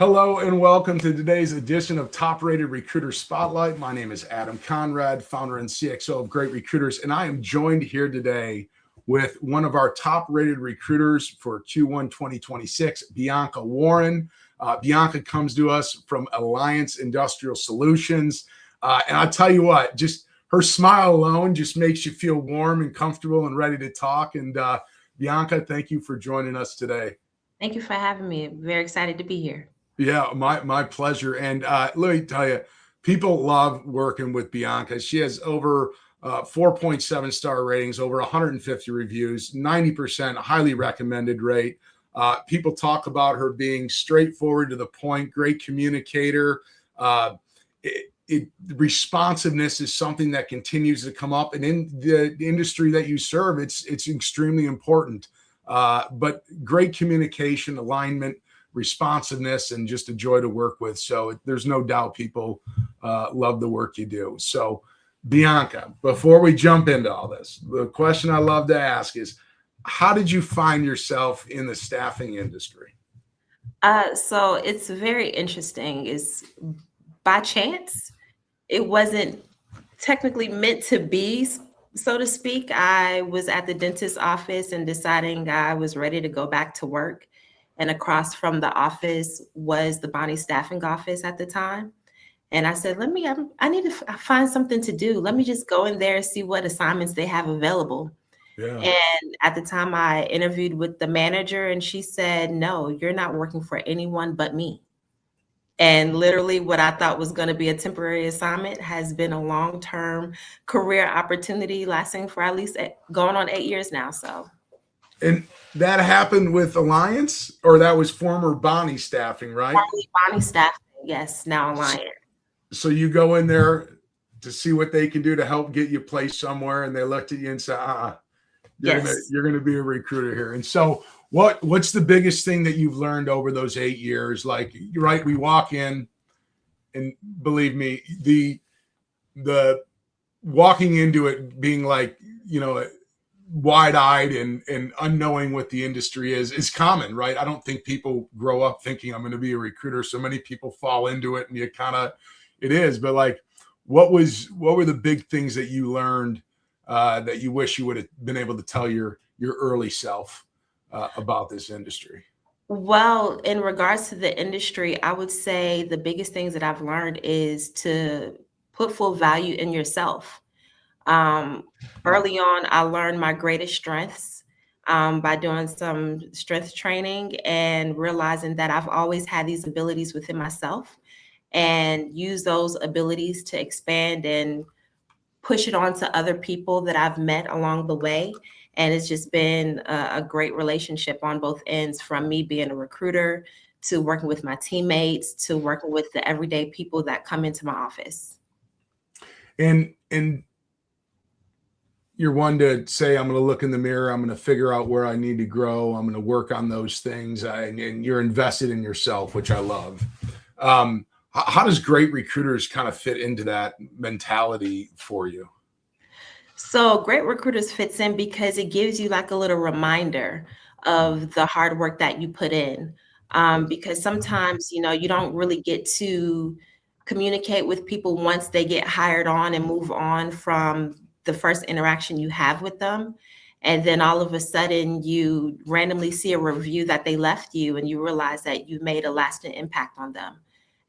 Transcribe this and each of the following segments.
Hello and welcome to today's edition of Top Rated Recruiter Spotlight. My name is Adam Conrad, founder and CXO of Great Recruiters, and I am joined here today with one of our top rated recruiters for Q1 2026, Bianca Warren. Bianca comes to us from Alliance Industrial Solutions. And I'll tell you what, just her smile alone just makes you feel warm and comfortable and ready to talk. And Bianca, thank you for joining us today. Thank you for having me. Very excited to be here. Yeah, my pleasure. And let me tell you, people love working with Bianca. She has over 4.7 star ratings, over 150 reviews, 90% highly recommended rate. People talk about her being straightforward to the point, great communicator. Responsiveness is something that continues to come up, and in the industry that you serve, it's extremely important. But great communication, alignment, responsiveness, and just a joy to work with. So there's no doubt people love the work you do. So Bianca, before we jump into all this, the question I love to ask is, how did you find yourself in the staffing industry? So it's very interesting. Is by chance. It wasn't technically meant to be, so to speak. I was at the dentist's office and deciding I was ready to go back to work. And across from the office was the Bonnie staffing office at the time. And I said, I need to find something to do. Let me just go in there and see what assignments they have available. Yeah. And at the time I interviewed with the manager and she said, no, you're not working for anyone but me. And literally what I thought was going to be a temporary assignment has been a long-term career opportunity lasting for at least going on 8 years now. So. And that happened with Alliance, or that was former Bonnie staffing, right? Bonnie staffing, yes, now Alliance. So you go in there to see what they can do to help get you placed somewhere, and they looked at you and said, you're gonna be a recruiter here. And so what's the biggest thing that you've learned over those 8 years? Like, you're right, we walk in, and believe me, the walking into it being like, wide-eyed and unknowing what the industry is common, right? I don't think people grow up thinking I'm going to be a recruiter. So many people fall into it, and it is. But like, what were the big things that you learned that you wish you would have been able to tell your early self about this industry? Well, in regards to the industry, I would say the biggest things that I've learned is to put full value in yourself. Early on, I learned my greatest strengths by doing some strength training and realizing that I've always had these abilities within myself and use those abilities to expand and push it on to other people that I've met along the way. And it's just been a great relationship on both ends, from me being a recruiter to working with my teammates to working with the everyday people that come into my office. And you're one to say, I'm going to look in the mirror, I'm going to figure out where I need to grow, I'm going to work on those things, and you're invested in yourself, which I love. How does Great Recruiters kind of fit into that mentality for you? So Great Recruiters fits in because it gives you like a little reminder of the hard work that you put in. Because sometimes, you don't really get to communicate with people once they get hired on and move on from the first interaction you have with them. And then all of a sudden you randomly see a review that they left you and you realize that you made a lasting impact on them.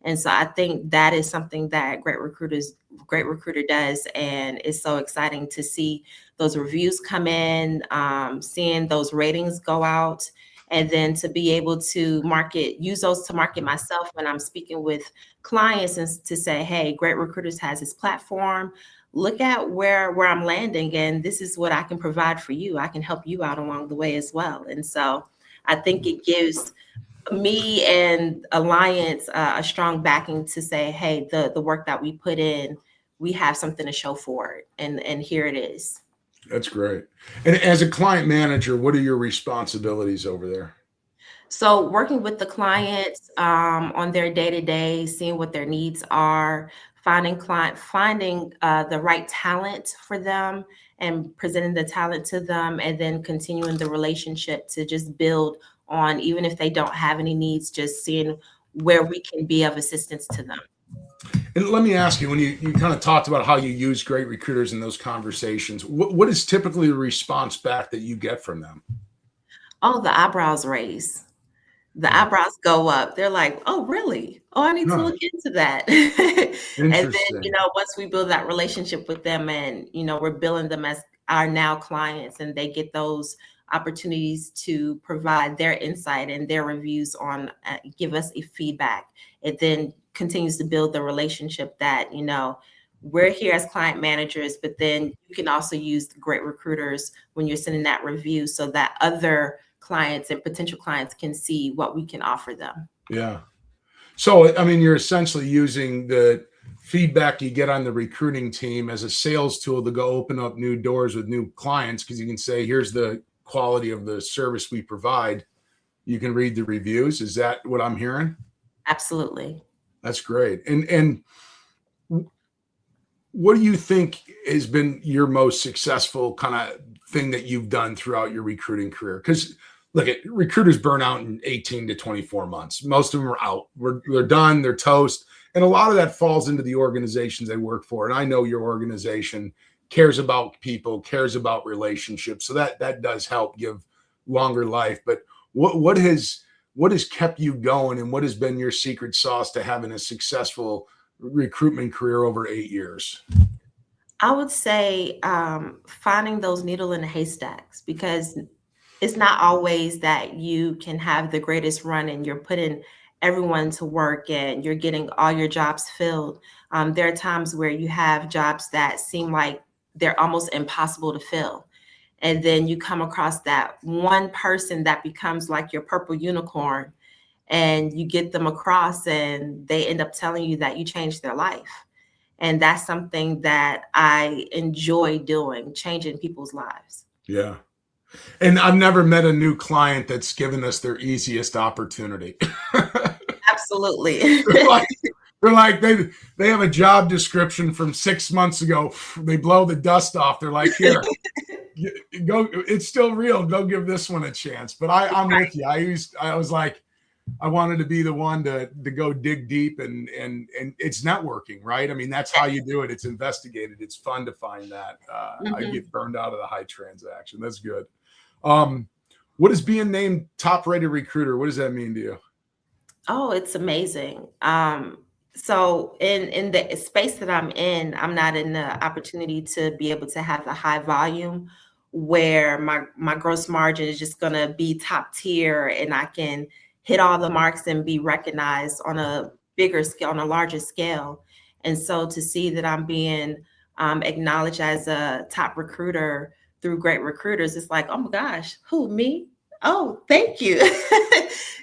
And so I think that is something that Great Recruiter does. And it's so exciting to see those reviews come in, seeing those ratings go out, and then to be able to use those to market myself when I'm speaking with clients, and to say, hey, Great Recruiters has this platform. Look at where I'm landing, and this is what I can provide for you. I can help you out along the way as well. And so I think it gives me and Alliance a strong backing to say, hey, the work that we put in, we have something to show for it, and here it is. That's great. And as a client manager, what are your responsibilities over there? So working with the clients on their day-to-day, seeing what their needs are, finding the right talent for them and presenting the talent to them, and then continuing the relationship to just build on, even if they don't have any needs, just seeing where we can be of assistance to them. And let me ask you, when you kind of talked about how you use great recruiters in those conversations, what is typically the response back that you get from them? Oh, the eyebrows raise. The Yeah. eyebrows go up. They're like, "Oh, really? Oh, I need to Huh. look into that." And then, Interesting. once we build that relationship with them and, we're billing them as our now clients and they get those opportunities to provide their insight and their reviews on, give us a feedback. It then continues to build the relationship that, we're here as client managers, but then you can also use the great recruiters when you're sending that review so that other clients and potential clients can see what we can offer them. Yeah. So, I mean, you're essentially using the feedback you get on the recruiting team as a sales tool to go open up new doors with new clients because you can say, here's the quality of the service we provide. You can read the reviews. Is that what I'm hearing? Absolutely. That's great. And what do you think has been your most successful kind of thing that you've done throughout your recruiting career? Because look, at recruiters burn out in 18 to 24 months. Most of them are out. They're done. They're toast. And a lot of that falls into the organizations they work for. And I know your organization cares about people, cares about relationships. So that does help give longer life. But what has kept you going, and what has been your secret sauce to having a successful recruitment career over 8 years? I would say finding those needle in the haystacks, because it's not always that you can have the greatest run and you're putting everyone to work and you're getting all your jobs filled. There are times where you have jobs that seem like they're almost impossible to fill. And then you come across that one person that becomes like your purple unicorn, and you get them across and they end up telling you that you changed their life. And that's something that I enjoy doing, changing people's lives. Yeah. And I've never met a new client that's given us their easiest opportunity. Absolutely. they're like, they have a job description from 6 months ago. They blow the dust off. They're like, here, go. It's still real. Go give this one a chance. But I'm with you. I was like, I wanted to be the one to go dig deep, and it's networking, right? I mean, that's how you do it. It's investigated. It's fun to find that. I Mhm. get burned out of the high transaction. That's good. What is being named top rated recruiter? What does that mean to you? Oh, it's amazing. So in the space that I'm in, I'm not in the opportunity to be able to have the high volume where my gross margin is just going to be top tier and I can hit all the marks and be recognized on a bigger scale, on a larger scale. And so to see that I'm being acknowledged as a top recruiter through great recruiters, it's like, oh my gosh, who, me? Oh, thank you.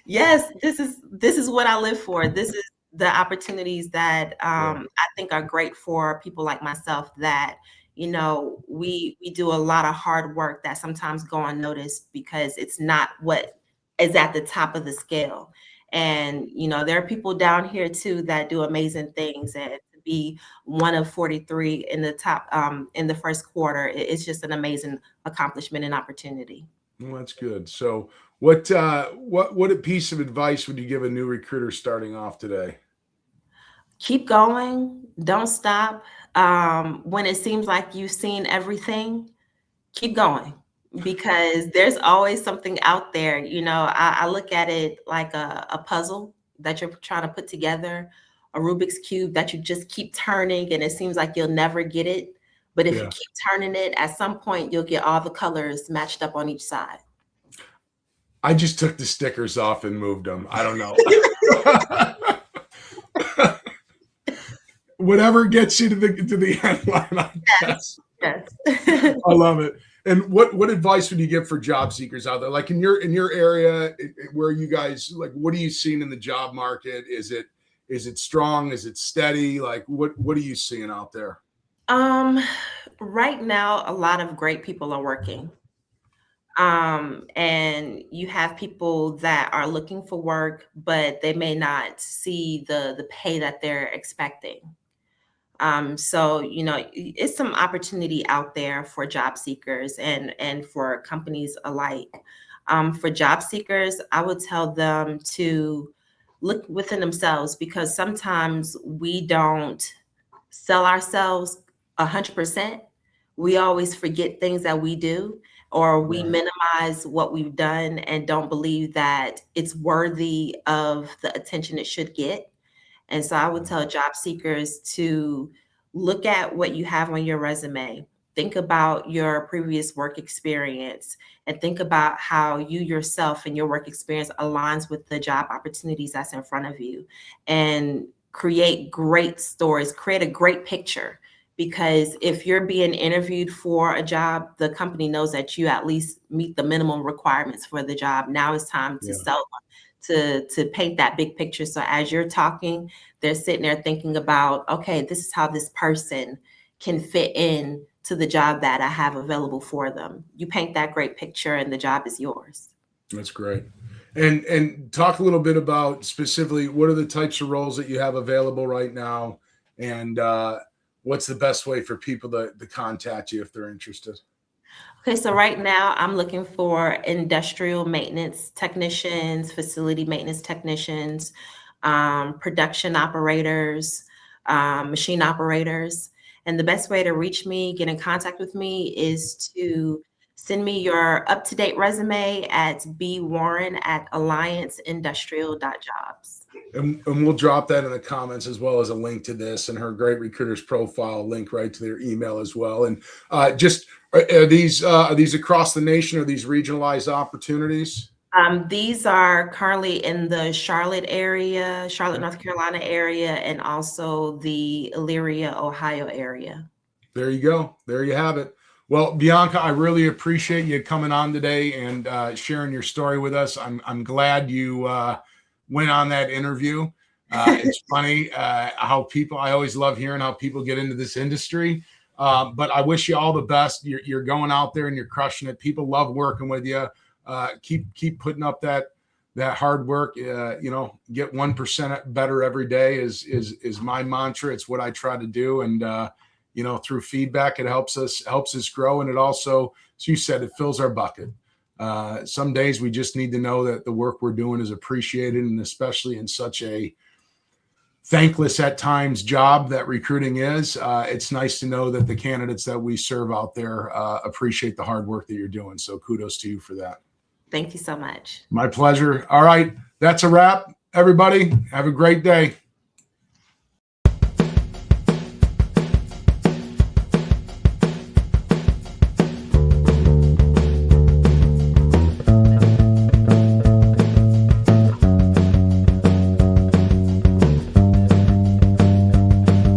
Yes, this is what I live for. This is the opportunities that Yeah. I think are great for people like myself that, we do a lot of hard work that sometimes go unnoticed because it's not what is at the top of the scale. And, there are people down here too that do amazing things, and to be one of 43 in the top in the first quarter, it's just an amazing accomplishment and opportunity. Well, that's good. So, what piece of advice would you give a new recruiter starting off today? Keep going, don't stop. When it seems like you've seen everything, keep going, because there's always something out there. I look at it like a puzzle that you're trying to put together, a Rubik's Cube that you just keep turning, and it seems like you'll never get it. But if you Yeah. keep turning it, at some point, you'll get all the colors matched up on each side. I just took the stickers off and moved them. I don't know. Whatever gets you to the end line, I guess. Yes. I love it. And what advice would you give for job seekers out there? Like in your area, where you guys, like, what are you seeing in the job market? Is it strong? Is it steady? Like, what are you seeing out there? Um, right now, a lot of great people are working. And you have people that are looking for work, but they may not see the pay that they're expecting. So it's some opportunity out there for job seekers and for companies alike. For job seekers, I would tell them to look within themselves, because sometimes we don't sell ourselves 100%. We always forget things that we do, or we Right. minimize what we've done and don't believe that it's worthy of the attention it should get. And so I would tell job seekers to look at what you have on your resume. Think about your previous work experience and think about how you yourself and your work experience aligns with the job opportunities that's in front of you, and create great stories, create a great picture. Because if you're being interviewed for a job, the company knows that you at least meet the minimum requirements for the job. Now it's time to Yeah. sell them, to paint that big picture. So as you're talking, they're sitting there thinking about, okay, this is how this person can fit in to the job that I have available for them. You paint that great picture and the job is yours. That's great. And talk a little bit about specifically what are the types of roles that you have available right now, and what's the best way for people to contact you if they're interested? Okay, so right now I'm looking for industrial maintenance technicians, facility maintenance technicians, production operators, machine operators. And the best way to reach me, get in contact with me, is to send me your up-to-date resume at bwarren@allianceindustrial.jobs. And we'll drop that in the comments, as well as a link to this and her Great Recruiters profile, link right to their email as well. And just are these across the nation? Are these regionalized opportunities? These are currently in the Charlotte area, Charlotte, North Carolina area, and also the Elyria, Ohio area. There you go. There you have it. Well, Bianca, I really appreciate you coming on today and sharing your story with us. I'm glad you went on that interview. It's funny how people. I always love hearing how people get into this industry. But I wish you all the best. You're going out there and you're crushing it. People love working with you. Keep putting up that hard work. Get 1% better every day is my mantra. It's what I try to do, and through feedback, it helps us grow, and it also, as you said, it fills our bucket. Some days we just need to know that the work we're doing is appreciated, and especially in such a thankless at times job that recruiting is, it's nice to know that the candidates that we serve out there appreciate the hard work that you're doing. So kudos to you for that. Thank you so much. My pleasure. All right. That's a wrap, everybody. Have a great day.